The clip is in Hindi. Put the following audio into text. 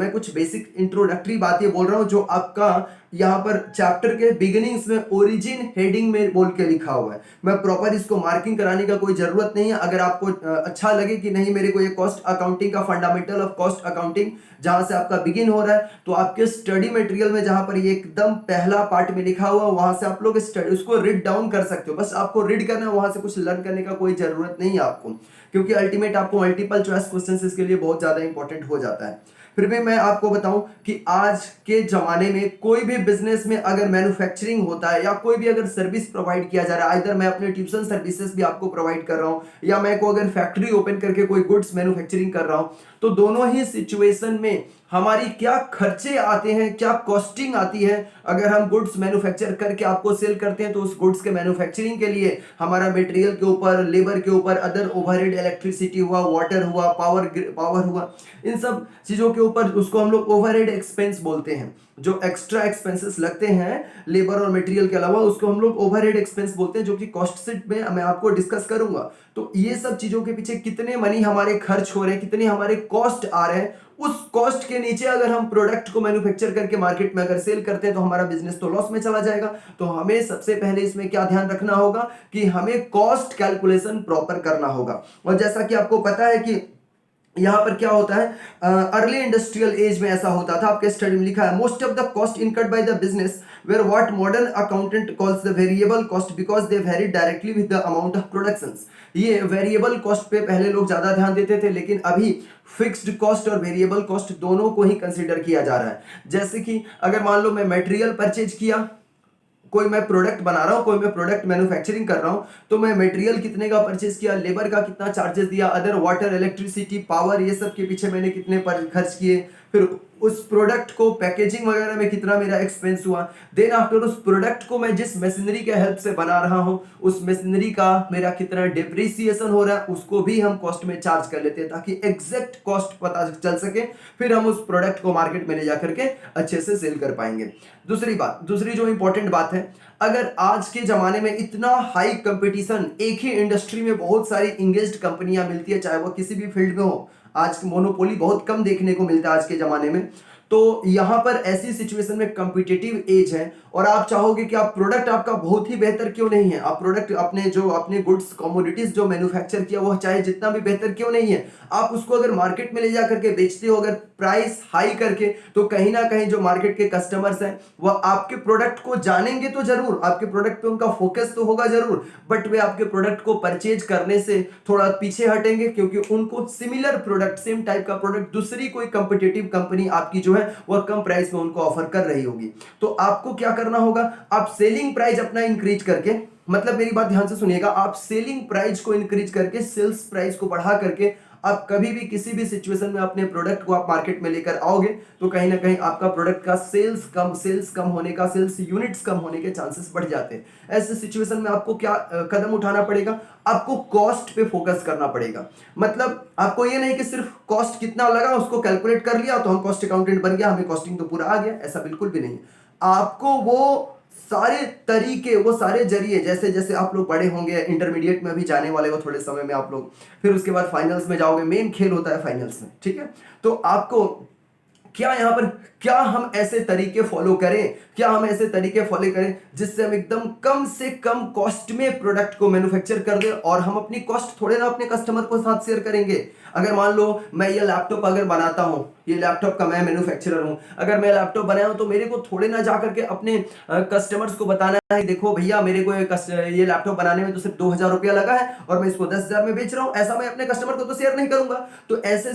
मैं कुछ बेसिक इंट्रोडक्टरी बातें बोल रहा हूँ जो आपका यहाँ पर चैप्टर के बिगिनिंग्स में ओरिजिन हेडिंग में बोल के लिखा हुआ है। मैं प्रॉपर इसको मार्किंग कराने का कोई जरूरत नहीं है। अगर आपको अच्छा लगे कि नहीं मेरे को ये कॉस्ट अकाउंटिंग का फंडामेंटल ऑफ कॉस्ट अकाउंटिंग जहां से आपका बिगिन हो रहा है, तो आपके स्टडी मटेरियल में जहां पर ये एकदम पहला पार्ट में लिखा हुआ वहां से आप लोग स्टडी उसको रीड डाउन कर सकते हो। बस आपको रीड करना है, वहां से कुछ लर्न करने का कोई जरूरत नहीं है आपको, क्योंकि अल्टीमेट आपको मल्टीपल चॉइस क्वेश्चन इसके लिए बहुत ज्यादा इंपॉर्टेंट हो जाता है। फिर भी मैं आपको बताऊं कि आज के जमाने में कोई भी बिजनेस में अगर मैन्युफैक्चरिंग होता है या कोई भी अगर सर्विस प्रोवाइड किया जा रहा है, इधर मैं अपने ट्यूशन सर्विसेज भी आपको प्रोवाइड कर रहा हूं या मैं को अगर फैक्ट्री ओपन करके कोई गुड्स मैन्युफैक्चरिंग कर रहा हूं, तो दोनों ही सिचुएशन में हमारी क्या खर्चे आते हैं, क्या कॉस्टिंग आती है। अगर हम गुड्स मैन्युफैक्चर करके आपको सेल करते हैं तो उस गुड्स के मैन्युफैक्चरिंग के लिए हमारा मटेरियल के ऊपर, लेबर के ऊपर, अदर ओवरहेड, इलेक्ट्रिसिटी हुआ, वाटर हुआ, पावर हुआ, इन सब चीजों के ऊपर उसको हम लोग ओवरहेड एक्सपेंस बोलते हैं। जो एक्स्ट्रा एक्सपेंसेस लगते हैं लेबर और मटेरियल के अलावा उसको हम लोग ओवरहेड एक्सपेंस बोलते हैं, जो कि कॉस्ट शीट में मैं आपको डिस्कस करूंगा। तो ये सब चीजों के पीछे कितने मनी हमारे खर्च हो रहे हैं, कितने हमारे कॉस्ट आ रहे हैं, उस कॉस्ट के नीचे अगर हम प्रोडक्ट को मैन्युफैक्चर करके मार्केट में अगर सेल करते हैं तो हमारा बिजनेस तो लॉस में चला जाएगा। तो हमें सबसे पहले इसमें क्या ध्यान रखना होगा कि हमें कॉस्ट कैलकुलेशन प्रॉपर करना होगा। और जैसा कि आपको पता है कि यहां पर क्या होता है, अर्ली इंडस्ट्रियल एज में ऐसा होता था, आपके स्टडी में लिखा है most of the cost incurred by the business where what modern accountant calls the variable cost because they vary directly with the amount of productions. ये वेरिएबल कॉस्ट पे पहले लोग ज्यादा ध्यान देते थे, लेकिन अभी फिक्स्ड कॉस्ट और वेरिएबल कॉस्ट दोनों को ही कंसीडर किया जा रहा है। जैसे कि अगर मान लो मैं मटेरियल परचेज किया, कोई मैं प्रोडक्ट बना रहा हूं, कोई मैं प्रोडक्ट मैन्युफैक्चरिंग कर रहा हूं, तो मैं मटेरियल कितने का परचेज किया, लेबर का कितना चार्जेस दिया, अदर वाटर, इलेक्ट्रिसिटी, पावर, ये सब के पीछे मैंने कितने पर खर्च किए, फिर उस प्रोडक्ट को पैकेजिंग वगैरह में कितना मेरा एक्सपेंस हुआ, देन आफ्टर उस प्रोडक्ट को मैं जिस मशीनरी के हेल्प से बना रहा हूं उस मशीनरी का मेरा कितना डिप्रिसिएशन हो रहा है उसको भी हम कॉस्ट में चार्ज कर लेते हैं, ताकि एग्जैक्ट कॉस्ट पता चल सके, फिर हम उस प्रोडक्ट को मार्केट में ले जाकर के अच्छे से सेल कर पाएंगे। दूसरी जो इंपॉर्टेंट बात है, अगर आज के जमाने में इतना हाई कंपटीशन, एक ही इंडस्ट्री में बहुत सारी इंगेज्ड कंपनियां मिलती है, चाहे वो किसी भी फील्ड में हो, आज मोनोपोली बहुत कम देखने को मिलता है आज के जमाने में। तो यहां पर ऐसी सिचुएशन में कॉम्पिटिटिव एज है और आप चाहोगे कि आप प्रोडक्ट आपका बहुत ही बेहतर क्यों नहीं है, आप प्रोडक्ट अपने गुड्स कमोडिटीज जो मैन्युफैक्चर किया वो चाहे जितना भी बेहतर क्यों नहीं है, आप उसको अगर मार्केट में ले जा करके बेचते हो अगर प्राइस हाई करके, तो कहीं ना कहीं जो मार्केट के कस्टमर्स हैं वह आपके प्रोडक्ट को जानेंगे तो जरूर, आपके प्रोडक्ट पे उनका फोकस तो होगा जरूर, बट वे आपके प्रोडक्ट को परचेज करने से थोड़ा पीछे हटेंगे, क्योंकि उनको सिमिलर प्रोडक्ट, सेम टाइप का प्रोडक्ट दूसरी कोई कंपिटिटिव कंपनी आपकी जो है वह कम प्राइस में उनको ऑफर कर रही होगी। तो आपको क्या करना होगा, आप सेलिंग प्राइस अपना इंक्रीज करके, मतलब मेरी बात ध्यान से सुनिएगा, आप सेलिंग प्राइस को इंक्रीज करके, सेल्स प्राइस को बढ़ा करके आप कभी भी किसी भी सिचुएशन में अपने प्रोडक्ट को आप मार्केट में लेकर आओगे तो कहीं ना कहीं आपका प्रोडक्ट का सेल्स कम होने का, सेल्स यूनिट्स कम होने के चांसेस बढ़ जाते हैं। ऐसे सिचुएशन में आपको क्या कदम उठाना पड़ेगा, आपको कॉस्ट पे फोकस करना पड़ेगा। मतलब आपको ये नहीं कि सिर्फ कॉस्ट कितना लगा उसको कैलकुलेट कर लिया तो हम कॉस्ट अकाउंटेंट बन गया, हमें कॉस्टिंग तो पूरा आ गया, ऐसा बिल्कुल भी नहीं। आपको वो सारे तरीके, वो सारे जरिए, जैसे जैसे आप लोग बड़े होंगे, इंटरमीडिएट में भी जाने वाले हो थोड़े समय में आप लोग, फिर उसके बाद फाइनल्स में जाओगे, मेन खेल होता है फाइनल्स में, ठीक है। तो आपको क्या यहाँ पर, क्या हम ऐसे तरीके फॉलो करें, क्या हम ऐसे तरीके फॉलो करें जिससे हम एकदम कम से कम कॉस्ट में प्रोडक्ट को मैन्युफैक्चर कर दें, और हम अपनी कॉस्ट थोड़े ना अपने कस्टमर को साथ शेयर करेंगे। अगर मान लो मैं ये लैपटॉप अगर बनाता हूं, ये लैपटॉप का मैं मैन्युफैक्चरर हूं, अगर मैं लैपटॉप बनाया हूं तो मेरे को थोड़े ना जा करके अपने कस्टमर्स को बताना है, देखो भैया मेरे को ये लैपटॉप बनाने में तो सिर्फ 2000 रुपया लगा है और मैं इसको 10,000 में बेच रहा हूं, ऐसा मैं अपने कस्टमर को तो शेयर नहीं करूंगा। तो ऐसे